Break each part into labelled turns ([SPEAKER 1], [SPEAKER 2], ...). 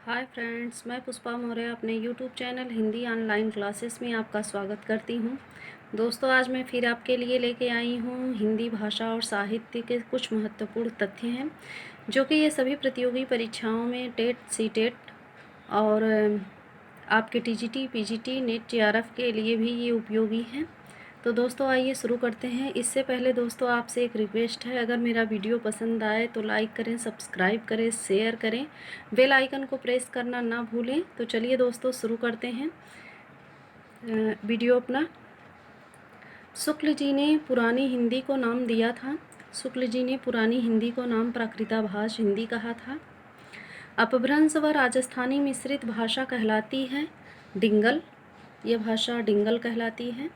[SPEAKER 1] Hi friends, मैं पुष्पा मौर्य अपने YouTube channel Hindi online classes में आपका स्वागत करती हूँ। दोस्तों, आज मैं फिर आपके लिए लेके आई हूँ हिंदी भाषा और साहित्य के कुछ महत्वपूर्ण तथ्य हैं जो कि ये सभी प्रतियोगी परीक्षाओं में टेट, सीटेट और आपके टीजीटी, पीजीटी, नेट, जेआरएफ के लिए भी ये उपयोगी हैं। तो दोस्तों, आइए शुरू करते हैं। इससे पहले दोस्तों, आपसे एक रिक्वेस्ट है, अगर मेरा वीडियो पसंद आए तो लाइक करें, सब्सक्राइब करें, शेयर करें, बेल आइकन को प्रेस करना ना भूलें। तो चलिए दोस्तों, शुरू करते हैं वीडियो अपना। शुक्ल जी ने पुरानी हिंदी को नाम दिया था। शुक्ल जी ने पुरानी हिंदी को नाम प्राकृताभाष हिंदी कहा था। अपभ्रंश व राजस्थानी मिश्रित भाषा कहलाती है डिंगल। ये भाषा डिंगल कहलाती है,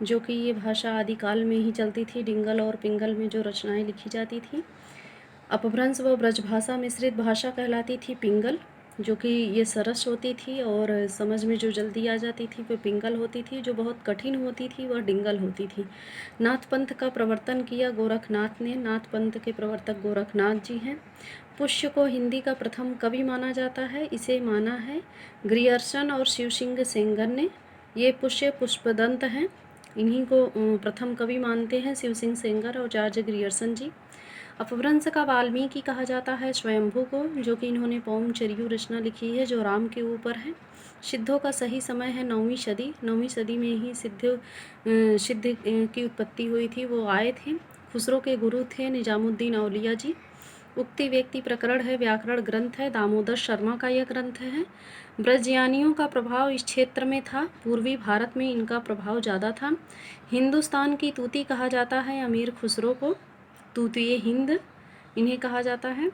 [SPEAKER 1] जो कि ये भाषा आदिकाल में ही चलती थी। डिंगल और पिंगल में जो रचनाएं लिखी जाती थी। अपभ्रंश व ब्रजभाषा मिश्रित भाषा कहलाती थी पिंगल, जो कि ये सरस होती थी और समझ में जो जल्दी आ जाती थी वो पिंगल होती थी। जो बहुत कठिन होती थी वह डिंगल होती थी। नाथ पंथ का प्रवर्तन किया गोरखनाथ ने। नाथ पंथ के प्रवर्तक गोरखनाथ जी हैं। पुष्य को हिंदी का प्रथम कवि माना जाता है। इसे माना है ग्रियर्सन और शिवसिंह सेंगर ने। ये पुष्य पुष्पदंत हैं, इन्हीं को प्रथम कवि मानते हैं, शिवसिंह सेंगर और जॉर्ज ग्रियर्सन जी। अपभ्रंश का वाल्मीकि कहा जाता है स्वयंभू को, जो कि इन्होंने पौम चरियु रचना लिखी है जो राम के ऊपर है। सिद्धों का सही समय है 9वीं सदी। 9वीं सदी में ही सिद्ध की उत्पत्ति हुई थी, वो आए थे। खुसरो के गुरु थे निजामुद्दीन औलिया जी। उक्ति व्यक्ति प्रकरण है, व्याकरण ग्रंथ है, दामोदर शर्मा का यह ग्रंथ है। ब्रजयानियों का प्रभाव इस क्षेत्र में था, पूर्वी भारत में इनका प्रभाव ज़्यादा था। हिंदुस्तान की तूती कहा जाता है अमीर खुसरो को। तूतीय हिंद इन्हें कहा जाता है।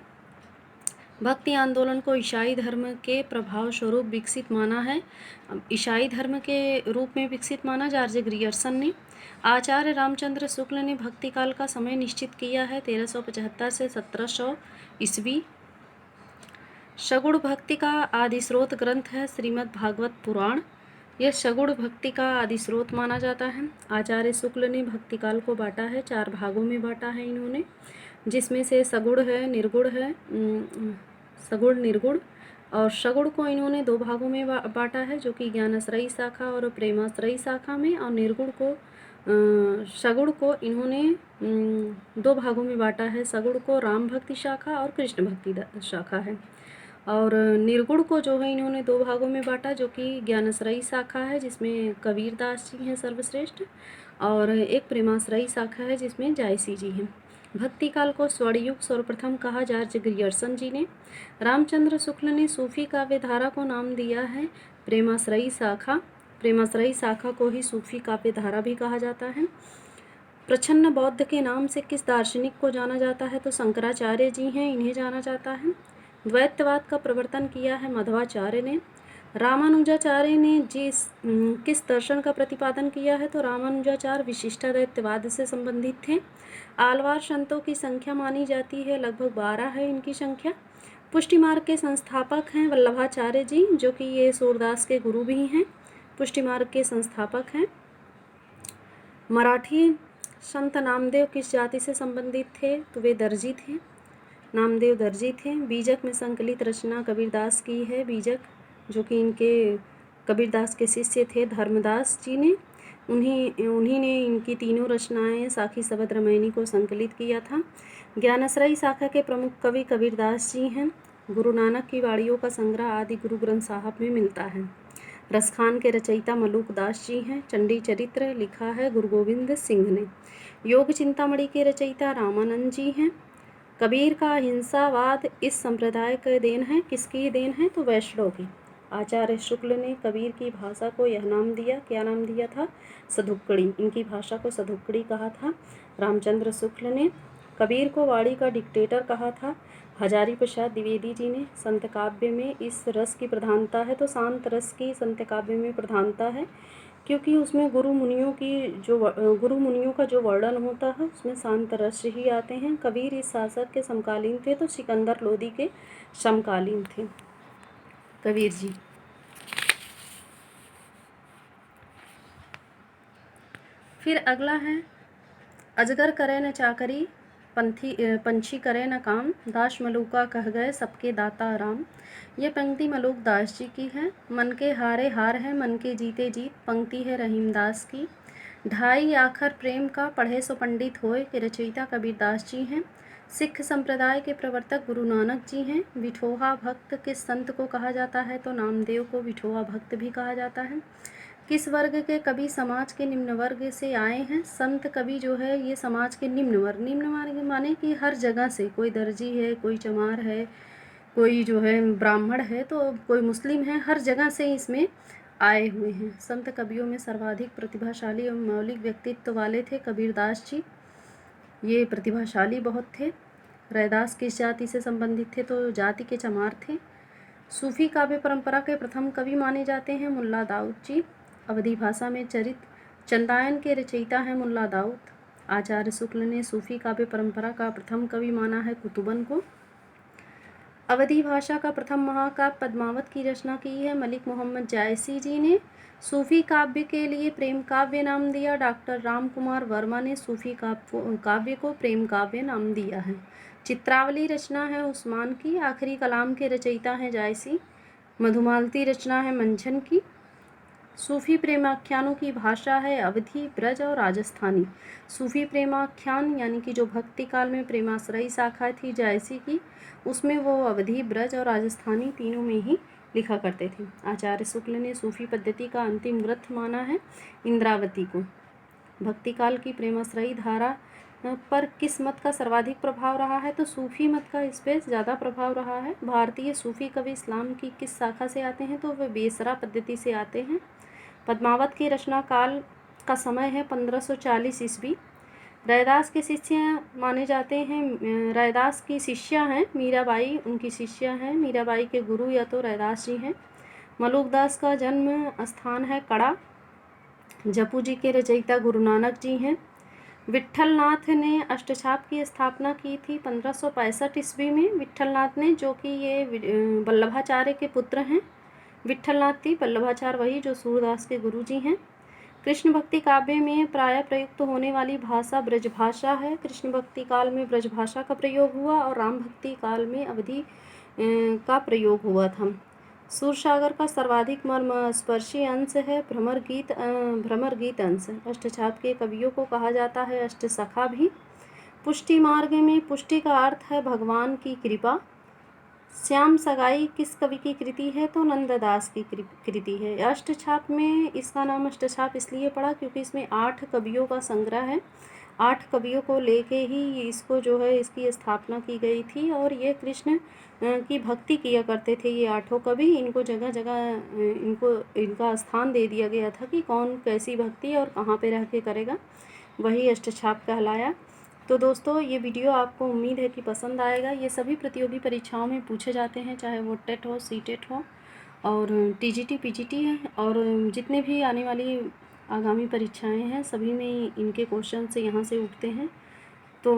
[SPEAKER 1] भक्ति आंदोलन को ईसाई धर्म के प्रभाव स्वरूप विकसित माना है। ईसाई धर्म के रूप में विकसित माना जॉर्ज ग्रियर्सन ने। आचार्य रामचंद्र शुक्ल ने भक्ति काल का समय निश्चित किया है 1375 से 1700 ईस्वी। सगुण भक्ति का आदि स्रोत ग्रंथ है श्रीमद् भागवत पुराण। यह सगुण भक्ति का आदि स्रोत माना जाता है। आचार्य शुक्ल ने भक्ति काल को बांटा है, 4 भागों में बांटा है इन्होंने, जिसमें से सगुण है, निर्गुण है, सगुण निर्गुण। और सगुण को इन्होंने 2 भागों में बांटा है, जो कि ज्ञानाश्रयी शाखा और प्रेमाश्रयी शाखा में। और निर्गुण को सगुण को इन्होंने 2 भागों में बांटा है। सगुण को राम भक्ति शाखा और कृष्ण भक्ति शाखा है। और निर्गुण को जो है इन्होंने 2 भागों में बांटा, जो कि ज्ञानाश्रयी शाखा है जिसमें कबीरदास जी हैं सर्वश्रेष्ठ, और एक प्रेमाश्रयी शाखा है जिसमें जायसी जी हैं। भक्ति काल को स्वर्णयुग सर्वप्रथम कहा जॉर्ज ग्रियर्सन जी ने। रामचंद्र शुक्ल ने सूफी काव्य धारा को नाम दिया है प्रेमाश्रयी शाखा। प्रेमाश्रयी शाखा को ही सूफी काव्य धारा भी कहा जाता है। प्रच्छन्न बौद्ध के नाम से किस दार्शनिक को जाना जाता है? तो शंकराचार्य जी हैं, इन्हें जाना जाता है। द्वैतवाद का प्रवर्तन किया है मध्वाचार्य ने। रामानुजाचार्य ने किस दर्शन का प्रतिपादन किया है? तो रामानुजाचार्य विशिष्टाद्वैतवाद से संबंधित थे। आलवार संतों की संख्या मानी जाती है लगभग 12 है इनकी संख्या। पुष्टि मार्ग के संस्थापक हैं वल्लभाचार्य जी, जो कि ये सूरदास के गुरु भी हैं, पुष्टि मार्ग के संस्थापक हैं। मराठी संत नामदेव किस जाति से संबंधित थे? तो वे दर्जी थे, नामदेव दर्जी थे। बीजक में संकलित रचना कबीरदास की है। बीजक, जो कि इनके कबीरदास के शिष्य थे धर्मदास जी ने, उन्हीं ने इनकी तीनों रचनाएं साखी शबद रामायणी को संकलित किया था। ज्ञानाश्रयी शाखा के प्रमुख कवि कबीरदास जी हैं। गुरु नानक की वाणियों का संग्रह आदि गुरु ग्रंथ साहब में मिलता है। रसखान के रचयिता मलूक दास जी हैं। चंडी चरित्र लिखा है गुरु गोविंद सिंह ने। योग चिंतामणि के रचयिता रामानंद जी हैं। कबीर का अहिंसावाद इस संप्रदाय का देन है। किसकी देन है? तो वैष्णव की। आचार्य शुक्ल ने कबीर की भाषा को यह नाम दिया, क्या नाम दिया था? सधुक्कड़ी। इनकी भाषा को सधुक्कड़ी कहा था रामचंद्र शुक्ल ने। कबीर को वाणी का डिक्टेटर कहा था हजारी प्रसाद द्विवेदी जी ने। संत काव्य में इस रस की प्रधानता है, तो शांत रस की संत काव्य में प्रधानता है, क्योंकि उसमें गुरु मुनियों का जो वर्णन होता है उसमें शांत रस ही आते हैं। कबीर इस शासक के समकालीन थे, तो सिकंदर लोदी के समकालीन थे कबीर जी। फिर अगला है अजगर करे न चाकरी पंछी करे न काम, दास मलूका कह गए सबके दाता राम। ये पंक्ति मलूक दास जी की है। मन के हारे हार है, मन के जीते जीत, पंक्ति है रहीमदास की। ढाई आखर प्रेम का, पढ़े सो पंडित होए, के रचयिता कबीरदास जी हैं। सिख संप्रदाय के प्रवर्तक गुरु नानक जी हैं। विठोहा भक्त किस संत को कहा जाता है? तो नामदेव को विठोहा भक्त भी कहा जाता है। किस वर्ग के कवि समाज के निम्न वर्ग से आए हैं? संत कवि जो है ये समाज के निम्न वर्ग माने कि हर जगह से, कोई दर्जी है, कोई चमार है, कोई जो है ब्राह्मण है, तो कोई मुस्लिम है, हर जगह से इसमें आए हुए हैं। संत कवियों में सर्वाधिक प्रतिभाशाली एवं मौलिक व्यक्तित्व वाले थे कबीरदास जी। ये प्रतिभाशाली बहुत थे। रैदास किस जाति से संबंधित थे? तो जाति के चमार थे। सूफी काव्य परंपरा के प्रथम कवि माने जाते हैं मुल्ला दाऊद जी। अवधी भाषा में चरित चंदायन के रचयिता हैं मुल्ला दाऊद। आचार्य शुक्ल ने सूफी काव्य परंपरा का प्रथम कवि माना है कुतुबन को। अवधी भाषा का प्रथम महाकाव्य पद्मावत की रचना की है मलिक मोहम्मद जायसी जी ने। सूफी काव्य के लिए प्रेम काव्य नाम दिया डॉक्टर राम कुमार वर्मा ने। सूफी काव्य को प्रेम काव्य नाम दिया है। चित्रावली रचना है उस्मान की। आखिरी कलाम के रचयिता हैं जायसी। मधुमालती रचना है मंझन की। सूफी प्रेमाख्यानों की भाषा है अवधी, ब्रज और राजस्थानी। सूफी प्रेमाख्यान यानी कि जो भक्ति काल में प्रेमाश्रयी शाखा थी जायसी की, उसमें वो अवधी, ब्रज और राजस्थानी तीनों में ही लिखा करते थे। आचार्य शुक्ल ने सूफी पद्धति का अंतिम ग्रंथ माना है इंद्रावती को। भक्ति काल की प्रेमाश्रयी धारा पर किस मत का सर्वाधिक प्रभाव रहा है? तो सूफी मत का इस पर ज़्यादा प्रभाव रहा है। भारतीय सूफी कवि इस्लाम की किस शाखा से आते हैं? तो वे बेसरा पद्धति से आते हैं। पद्मावत की रचना काल का समय है 1540 ईस्वी। रैदास के शिष्य माने जाते हैं। रैदास की शिष्या हैं मीराबाई, उनकी शिष्या हैं। मीराबाई के गुरु या तो रैदास जी हैं। मलूकदास का जन्म स्थान है कड़ा। जपू जी के रचयिता गुरु नानक जी हैं। विट्ठलनाथ ने अष्टछाप की स्थापना की थी 1565 ईस्वी में। विट्ठलनाथ ने, जो कि ये वल्लभाचार्य के पुत्र हैं। विट्ठलनाथ थी, वल्लभाचार्य वही जो सूरदास के गुरु जी हैं। कृष्ण भक्ति काव्य में प्रायः प्रयुक्त होने वाली भाषा ब्रजभाषा है। कृष्ण भक्ति काल में ब्रजभाषा का प्रयोग हुआ और राम भक्ति काल में अवधी का प्रयोग हुआ था। सूरसागर का सर्वाधिक मर्मस्पर्शी अंश है भ्रमर गीत अंश। अष्टछाप के कवियों को कहा जाता है अष्टसखा भी। पुष्टि मार्ग में पुष्टि का अर्थ है भगवान की कृपा। श्याम सगाई किस कवि की कृति है? तो नंददास की कृति है। अष्टछाप में इसका नाम अष्टछाप इसलिए पड़ा क्योंकि इसमें 8 कवियों का संग्रह है। 8 कवियों को लेके ही इसको जो है इसकी स्थापना की गई थी और ये कृष्ण की भक्ति किया करते थे ये 8 कवि। इनको जगह जगह इनका स्थान दे दिया गया था कि कौन कैसी भक्ति और कहाँ पे रह के करेगा, वही अष्टछाप कहलाया। तो दोस्तों ये वीडियो आपको उम्मीद है कि पसंद आएगा। ये सभी प्रतियोगी परीक्षाओं में पूछे जाते हैं, चाहे वो टेट हो, सीटेट हो और टीजीटी, पीजीटी है और जितने भी आने वाली आगामी परीक्षाएं हैं सभी में इनके क्वेश्चन से यहाँ से उठते हैं। तो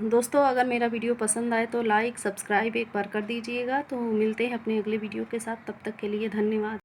[SPEAKER 1] दोस्तों अगर मेरा वीडियो पसंद आए तो लाइक सब्सक्राइब एक बार कर दीजिएगा। तो मिलते हैं अपने अगले वीडियो के साथ, तब तक के लिए धन्यवाद।